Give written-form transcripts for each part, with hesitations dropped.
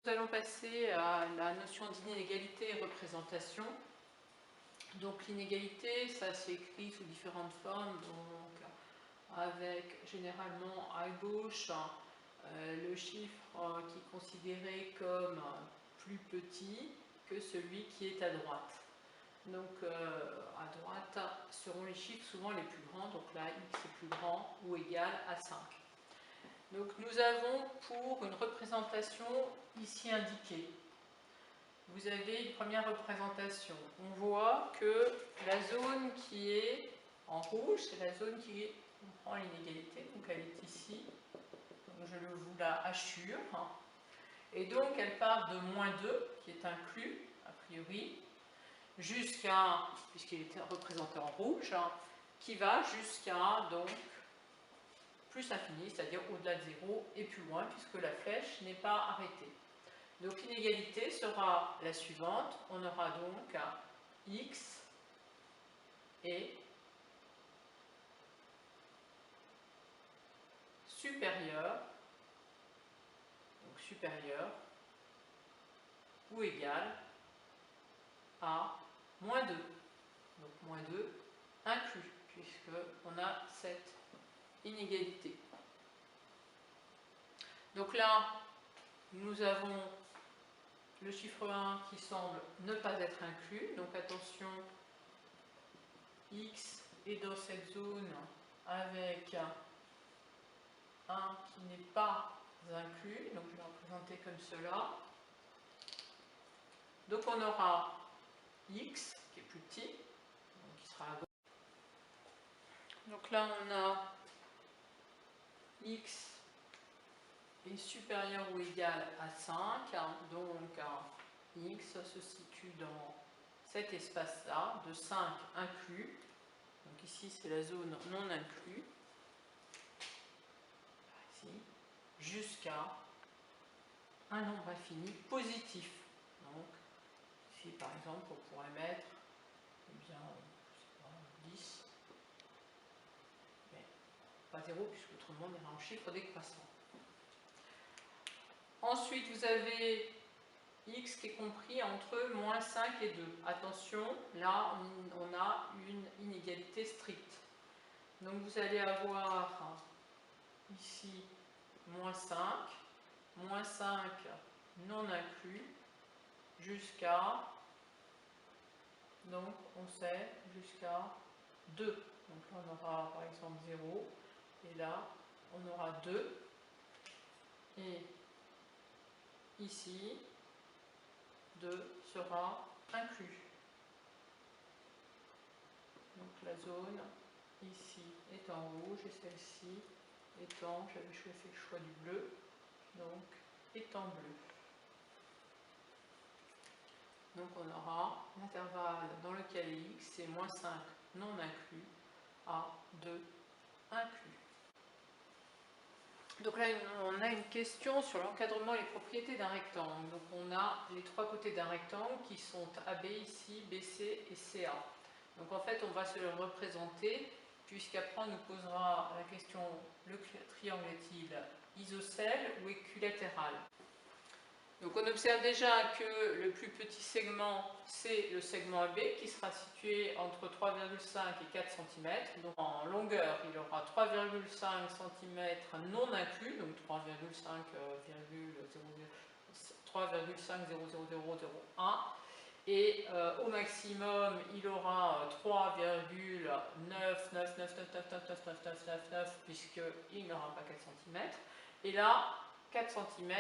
Nous allons passer à la notion d'inégalité et représentation. Donc l'inégalité, ça s'écrit sous différentes formes, donc avec généralement à gauche le chiffre qui est considéré comme plus petit que celui qui est à droite. Donc à droite seront les chiffres souvent les plus grands, donc là x est plus grand ou égal à 5. Donc nous avons pour une représentation ici indiquée, vous avez une première représentation. On voit que la zone qui est en rouge, c'est la zone qui comprend l'inégalité, donc elle est ici, donc je vous la hachure, et donc elle part de -2, qui est inclus, a priori, jusqu'à, puisqu'il est représenté en rouge, qui va jusqu'à donc plus infini, c'est-à-dire au-delà de 0 et plus loin, puisque la flèche n'est pas arrêtée. Donc l'inégalité sera la suivante, on aura donc x est supérieur, donc supérieur ou égal à -2, donc -2 inclus, puisqu'on a cette inégalité. Donc là, nous avons le chiffre 1 qui semble ne pas être inclus, donc attention, x est dans cette zone avec 1 qui n'est pas inclus, donc je vais le représenter comme cela. Donc on aura x qui est plus petit, donc qui sera à gauche. Donc là on a x est supérieur ou égal à 5, donc x se situe dans cet espace-là, de 5 inclus, donc ici c'est la zone non inclus, ici, jusqu'à un nombre infini positif. Donc ici par exemple on pourrait mettre je sais pas, 10, mais pas 0 puisque autrement on ira en chiffre décroissant. Ensuite, vous avez x qui est compris entre -5 et 2. Attention, là, on a une inégalité stricte. Donc, vous allez avoir ici -5 non inclus, jusqu'à, donc, on sait, jusqu'à 2. Donc là, on aura par exemple 0, et là, on aura 2. Et ici, 2 sera inclus. Donc la zone ici est en rouge et celle-ci étant, j'avais fait le choix du bleu, donc est en bleu. Donc on aura l'intervalle dans lequel x est -5 non inclus à 2 inclus. Donc là, on a une question sur l'encadrement et les propriétés d'un rectangle. Donc on a les trois côtés d'un rectangle qui sont AB ici, BC et CA. Donc en fait, on va se le représenter, puisqu'après on nous posera la question, le triangle est-il isocèle ou équilatéral? Donc on observe déjà que le plus petit segment, c'est le segment AB, qui sera situé entre 3,5 et 4 cm. Donc en longueur, il aura 3,5 cm non inclus, donc 3,50001. Et au maximum, il aura 3,999999999, puisqu'il n'aura pas 4 cm. Et là, 4 cm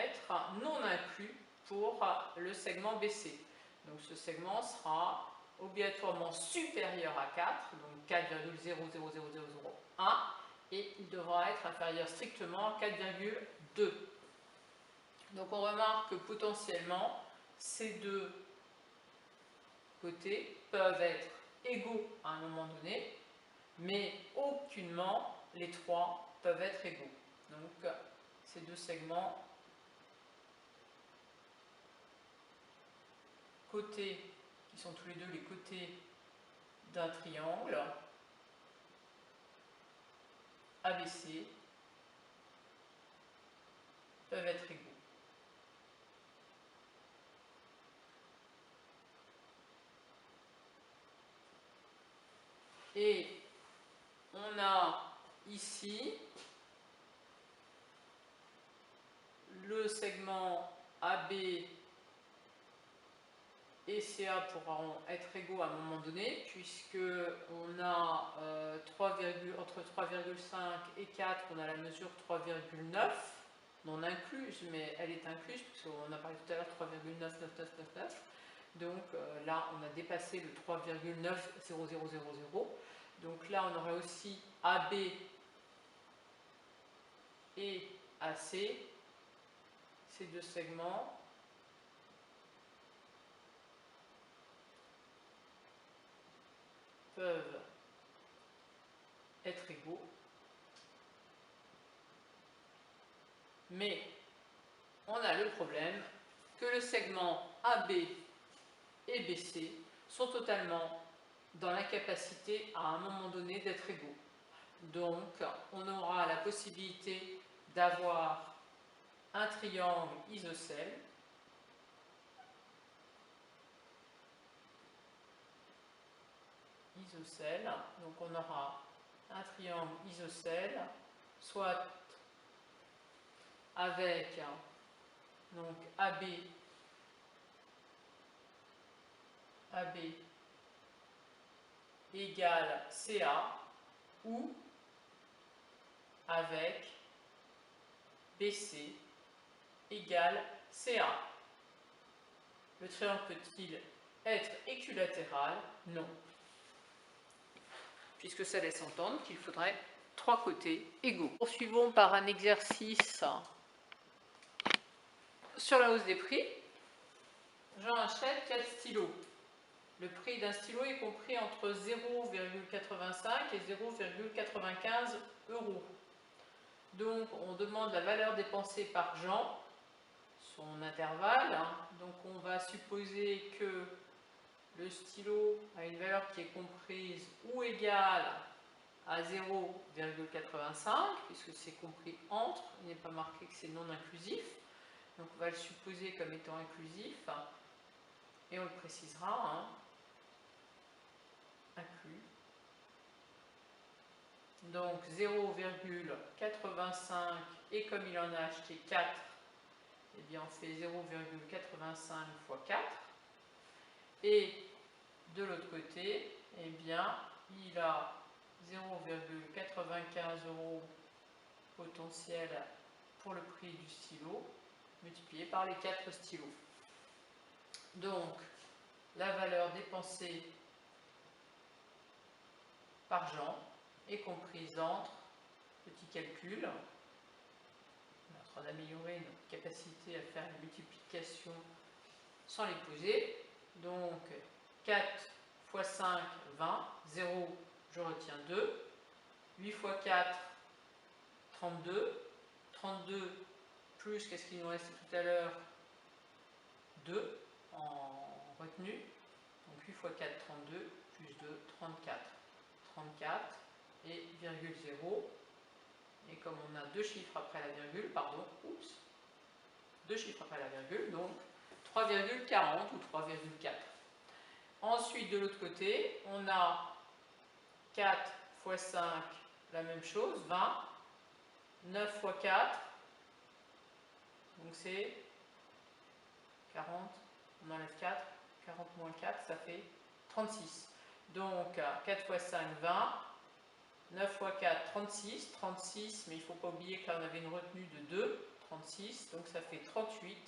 non inclus pour le segment BC. Donc ce segment sera obligatoirement supérieur à 4, donc 4,000001, et il devra être inférieur strictement à 4,2. Donc on remarque que potentiellement ces deux côtés peuvent être égaux à un moment donné, mais aucunement les trois peuvent être égaux. Donc ces deux segments côtés, qui sont tous les deux les côtés d'un triangle ABC, peuvent être égaux. Et on a ici le segment AB et CA pourront être égaux à un moment donné, puisque on a entre 3,5 et 4, on a la mesure 3,9, non incluse, mais elle est incluse, puisqu'on a parlé tout à l'heure 3,99999. Donc là, on a dépassé le 3,90000. Donc là, on aurait aussi AB et AC, ces deux segments. Peuvent être égaux, mais on a le problème que le segment AB et BC sont totalement dans l'incapacité à un moment donné d'être égaux. Donc on aura la possibilité d'avoir un triangle isocèle donc on aura un triangle isocèle, soit avec donc AB égale CA, ou avec BC égale CA. Le triangle peut-il être équilatéral? Non, puisque ça laisse entendre qu'il faudrait trois côtés égaux. Poursuivons par un exercice sur la hausse des prix. Jean achète 4 stylos. Le prix d'un stylo est compris entre 0,85 et 0,95 euros. Donc on demande la valeur dépensée par Jean, son intervalle. Donc on va supposer que le stylo a une valeur qui est comprise ou égale à 0,85, puisque c'est compris entre, il n'est pas marqué que c'est non inclusif. Donc on va le supposer comme étant inclusif, et on le précisera, inclus. Donc 0,85, et comme il en a acheté 4, eh bien on fait 0,85 fois 4. Et de l'autre côté, eh bien il a 0,95 euros potentiel pour le prix du stylo, multiplié par les 4 stylos. Donc la valeur dépensée par Jean est comprise entre, petit calcul, on est en train d'améliorer notre capacité à faire une multiplication sans les poser. Donc 4 fois 5, 20, 0, je retiens 2, 8 fois 4, 32, 32 plus, qu'est-ce qu'il nous restait tout à l'heure, 2 en retenue, donc 8 fois 4, 32, plus 2, 34. 34 et virgule 0, et comme on a deux chiffres après la virgule, deux chiffres après la virgule, donc 3,40 ou 3,4. Ensuite, de l'autre côté, on a 4 fois 5, la même chose, 20, 9 fois 4, donc c'est 40, on enlève 4, 40 moins 4, ça fait 36. Donc 4 fois 5, 20, 9 fois 4, 36, 36, mais il ne faut pas oublier que là on avait une retenue de 2, 36, donc ça fait 38.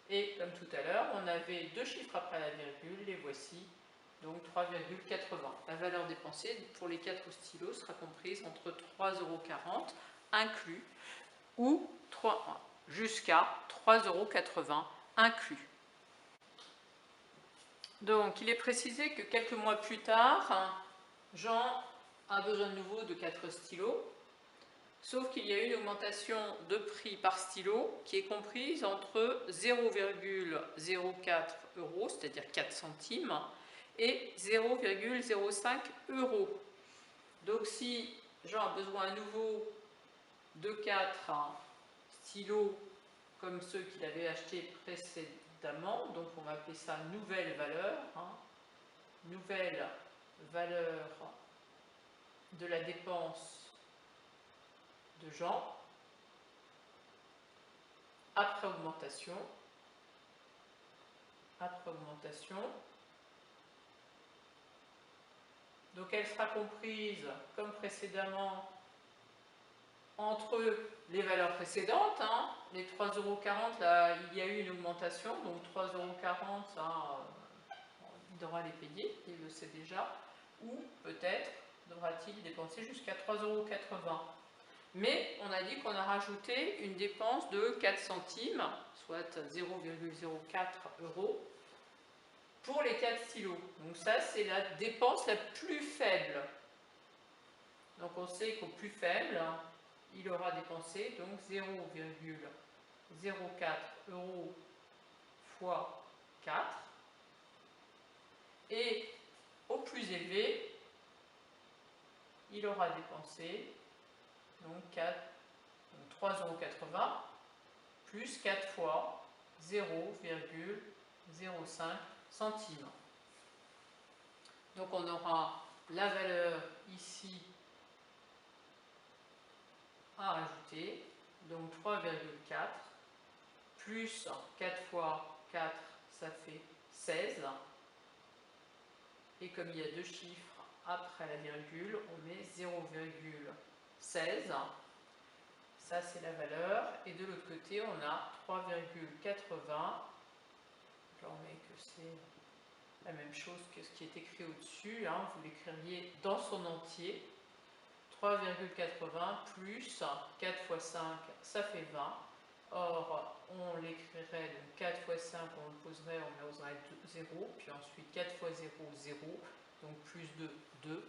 Et comme tout à l'heure, on avait deux chiffres après la virgule, les voici, donc 3,80. La valeur dépensée pour les 4 stylos sera comprise entre 3,40 € inclus ou jusqu'à 3,80 € inclus. Donc il est précisé que quelques mois plus tard, Jean a besoin de nouveau de 4 stylos, sauf qu'il y a eu une augmentation de prix par stylo qui est comprise entre 0,04 €, c'est-à-dire 4 centimes, et 0,05 €. Donc si Jean a besoin à nouveau de 4 stylos comme ceux qu'il avait achetés précédemment, donc on va appeler ça nouvelle valeur, nouvelle valeur de la dépense de Jean après augmentation, donc elle sera comprise comme précédemment entre les valeurs précédentes, hein, les 3,40 €, là il y a eu une augmentation, donc 3,40 €, ça il devra les payer, il le sait déjà, ou peut-être devra-t-il dépenser jusqu'à 3,80 €. Mais on a dit qu'on a rajouté une dépense de 4 centimes, soit 0,04 € pour les 4 stylos. Donc ça, c'est la dépense la plus faible. Donc on sait qu'au plus faible, il aura dépensé donc 0,04 € fois 4. Et au plus élevé, il aura dépensé donc 3,80 € plus 4 fois 0,05 centimes. Donc on aura la valeur ici à rajouter, donc 3,4 plus 4 fois 4, ça fait 16. Et comme il y a deux chiffres après la virgule, on met 0,16. Ça, c'est la valeur. Et de l'autre côté, on a 3,80. Je remets que c'est la même chose que ce qui est écrit au-dessus. Hein. Vous l'écririez dans son entier. 3,80 plus 4 fois 5, ça fait 20. Or, on l'écrirait, donc 4 fois 5, on le poserait, on poserait 0, puis ensuite 4 fois 0, 0, donc plus de 2.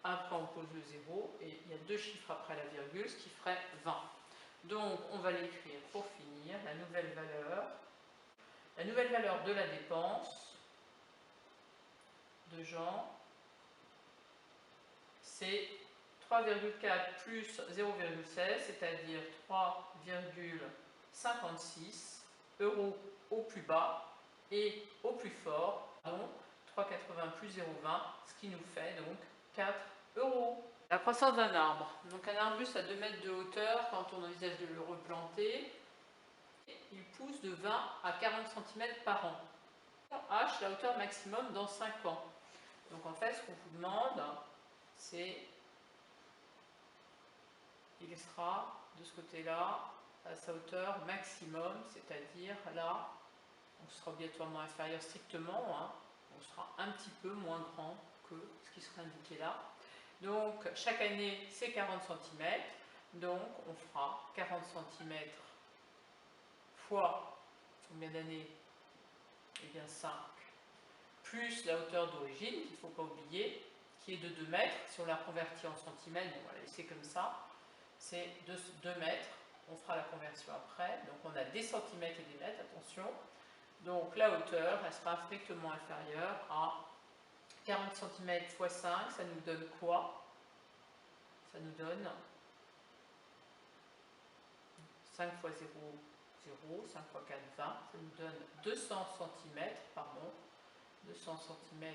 Après, on pose le 0, et il y a deux chiffres après la virgule, ce qui ferait 20. Donc, on va l'écrire pour finir, la nouvelle valeur. La nouvelle valeur de la dépense de Jean, c'est 3,4 plus 0,16, c'est-à-dire 3,56 € au plus bas et au plus fort, donc 3,80 plus 0,20, ce qui nous fait donc 4 €. La croissance d'un arbre. Donc un arbuste à 2 mètres de hauteur, quand on envisage de le replanter, il pousse de 20 à 40 cm par an. H, la hauteur maximum dans 5 ans. Donc en fait, ce qu'on vous demande, c'est il sera de ce côté-là à sa hauteur maximum, c'est-à-dire là, on sera obligatoirement inférieur strictement, hein, on sera un petit peu moins grand que ce qui sera indiqué là. Donc chaque année, c'est 40 cm, donc on fera 40 cm fois combien d'années? Eh bien 5, plus la hauteur d'origine, qu'il ne faut pas oublier, qui est de 2 mètres. Si on la convertit en centimètres, on va la laisser comme ça, c'est 2 mètres. On fera la conversion après. Donc on a des centimètres et des mètres, attention. Donc la hauteur, elle sera strictement inférieure à 40 cm x 5, ça nous donne quoi? Ça nous donne 5 fois 0, 0, 5 fois 4, 20, ça nous donne 200 cm, pardon, 200 cm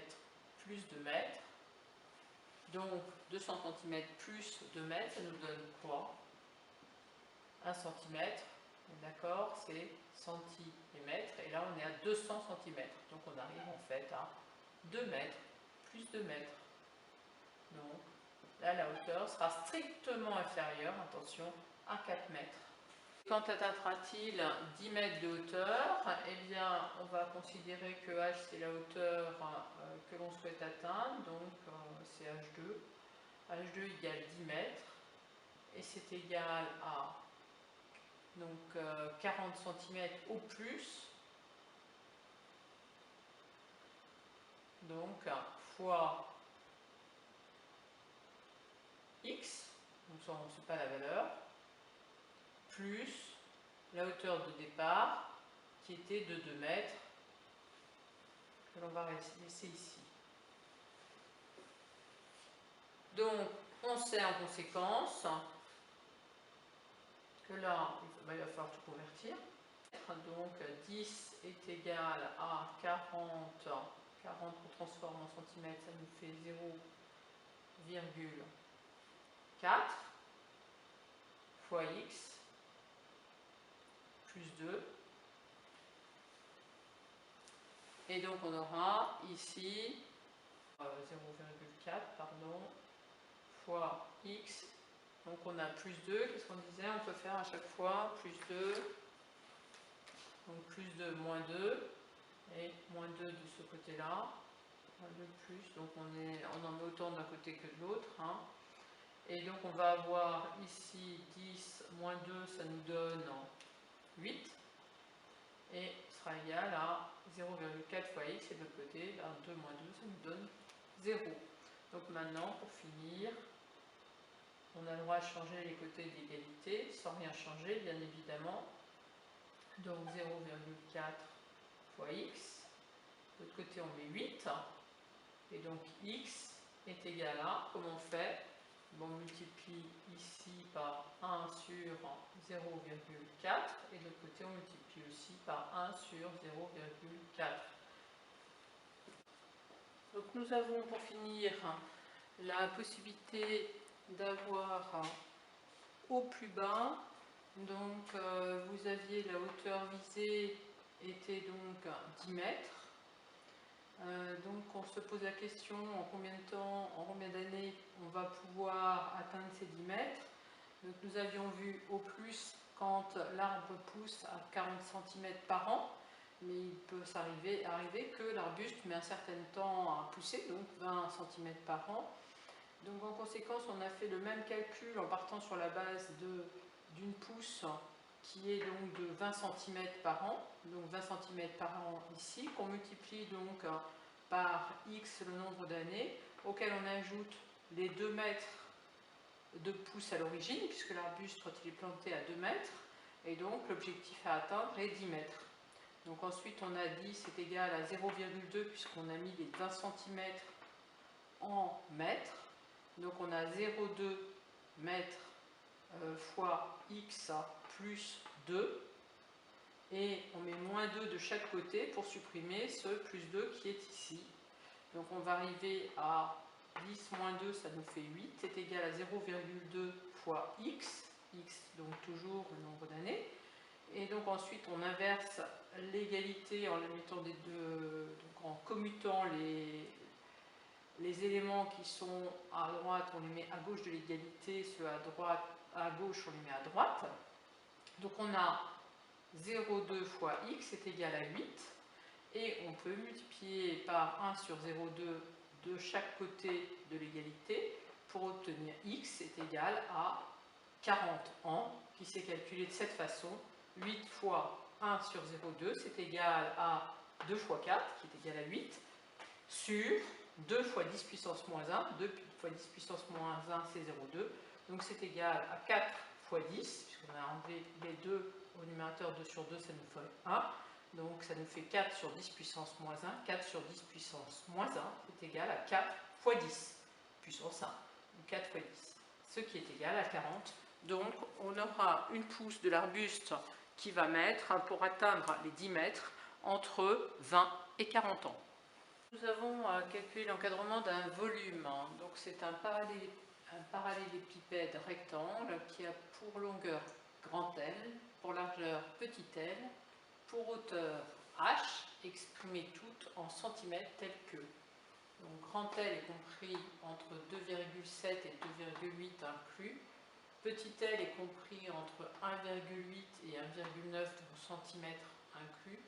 plus 2 mètres. Donc 200 cm plus 2 mètres, ça nous donne quoi? 1 cm, d'accord, c'est centimètres, et là on est à 200 cm. Donc on arrive en fait à 2 mètres plus 2 mètres. Donc là la hauteur sera strictement inférieure, attention, à 4 mètres. Quand atteindra-t-il 10 mètres de hauteur? Eh bien, on va considérer que h c'est la hauteur que l'on souhaite atteindre, donc c'est h2. h2 égale 10 mètres, et c'est égal à donc 40 cm au plus, donc fois x, donc ça on ne sait pas la valeur, plus la hauteur de départ qui était de 2 mètres, que l'on va laisser ici. Donc on sait en conséquence que là il va falloir tout convertir. Donc 10 est égal à 40, 40 on transforme en centimètres, ça nous fait 0,40 4 fois x plus 2. Et donc on aura ici 0,4 pardon, fois x. Donc on a plus 2. Qu'est-ce qu'on disait? On peut faire à chaque fois plus 2. Donc plus 2, moins 2. Et moins 2 de ce côté-là. Moins 2 plus. Donc on en met autant d'un côté que de l'autre. Hein. Et donc on va avoir ici 10 moins 2, ça nous donne 8. Et sera égal à 0,4 fois x, et de l'autre côté, 2 moins 2, ça nous donne 0. Donc maintenant, pour finir, on a le droit de changer les côtés d'égalité, sans rien changer, bien évidemment. Donc 0,4 fois x, de l'autre côté on met 8, et donc x est égal à, comment on fait? On multiplie ici par 1 sur 0,4 et de l'autre côté on multiplie aussi par 1 sur 0,4. Donc nous avons pour finir la possibilité d'avoir au plus bas, donc vous aviez la hauteur visée était donc 10 mètres. Donc on se pose la question en combien de temps, en combien d'années on va pouvoir atteindre ces 10 mètres. Donc nous avions vu au plus quand l'arbre pousse à 40 cm par an, mais il peut arriver que l'arbuste met un certain temps à pousser, donc 20 cm par an. Donc en conséquence on a fait le même calcul en partant sur la base d'une pousse qui est donc de 20 cm par an, donc 20 cm par an ici, qu'on multiplie donc par x le nombre d'années, auquel on ajoute les 2 mètres de pousse à l'origine, puisque l'arbuste quand il est planté à 2 mètres, et donc l'objectif à atteindre est 10 mètres. Donc ensuite on a dit c'est égal à 0,2 puisqu'on a mis les 20 cm en mètres, donc on a 0,2 mètres fois x plus 2, et on met moins 2 de chaque côté pour supprimer ce plus 2 qui est ici. Donc on va arriver à 10 moins 2, ça nous fait 8, c'est égal à 0,2 fois x, donc toujours le nombre d'années. Et donc ensuite on inverse l'égalité en les mettant des deux, donc en commutant les éléments qui sont à droite, on les met à gauche de l'égalité, ceux à gauche, on les met à droite. Donc on a 0,2 fois x est égal à 8, et on peut multiplier par 1 sur 0,2 de chaque côté de l'égalité pour obtenir x est égal à 40 ans, qui s'est calculé de cette façon. 8 fois 1 sur 0,2, c'est égal à 2 fois 4, qui est égal à 8, sur 2 fois 10 puissance moins 1, 2 fois 10 puissance moins 1, c'est 0,2, donc c'est égal à 4 fois 10, puisqu'on a enlevé les 2 au numérateur, 2 sur 2, ça nous fait 1, donc ça nous fait 4 sur 10 puissance moins 1, 4 sur 10 puissance moins 1, c'est égal à 4 fois 10 puissance 1, donc 4 fois 10, ce qui est égal à 40. Donc on aura une pousse de l'arbuste qui va mettre, pour atteindre les 10 mètres, entre 20 et 40 ans. Nous avons calculé l'encadrement d'un volume, donc c'est un parallélépipède rectangle qui a pour longueur grand L, pour largeur petit l, pour hauteur h, exprimée toute en centimètres tels que. Donc grand L est compris entre 2,7 et 2,8 inclus, petit l est compris entre 1,8 et 1,9 cm inclus,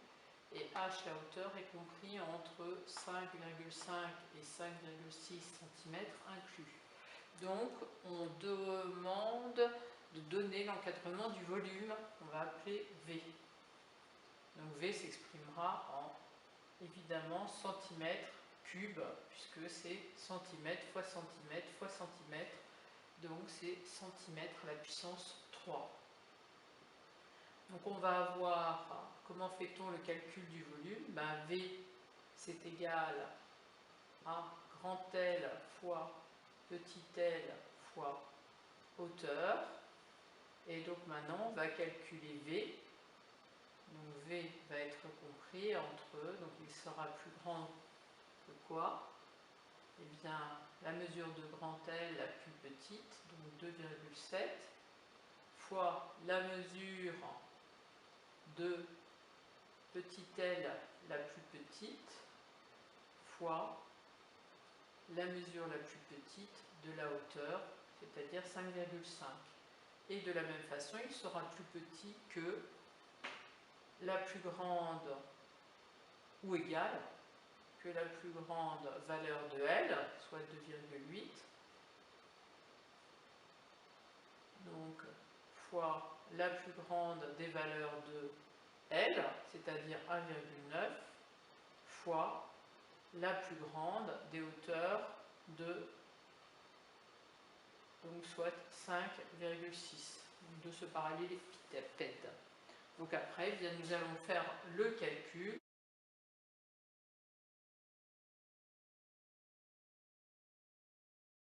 et h, la hauteur, est compris entre 5,5 et 5,6 cm inclus. Donc on demande de donner l'encadrement du volume qu'on va appeler V. Donc V s'exprimera en, évidemment, centimètres cubes, puisque c'est centimètre fois centimètre fois centimètre, donc c'est centimètre à la puissance 3. Donc on va avoir, comment fait-on le calcul du volume? V c'est égal à grand L fois petit l fois hauteur, et donc maintenant on va calculer V. Donc V va être compris entre, donc il sera plus grand que quoi? eh bien, la mesure de grand L la plus petite, donc 2,7, fois la mesure de petit l la plus petite, fois la mesure la plus petite de la hauteur, c'est-à-dire 5,5. Et de la même façon, il sera plus petit que la plus grande ou égale que la plus grande valeur de L, soit 2,8, donc fois la plus grande des valeurs de L, c'est-à-dire 1,9, fois la plus grande des hauteurs de, donc soit 5,6 de ce parallélépipède. Donc après, eh bien, nous allons faire le calcul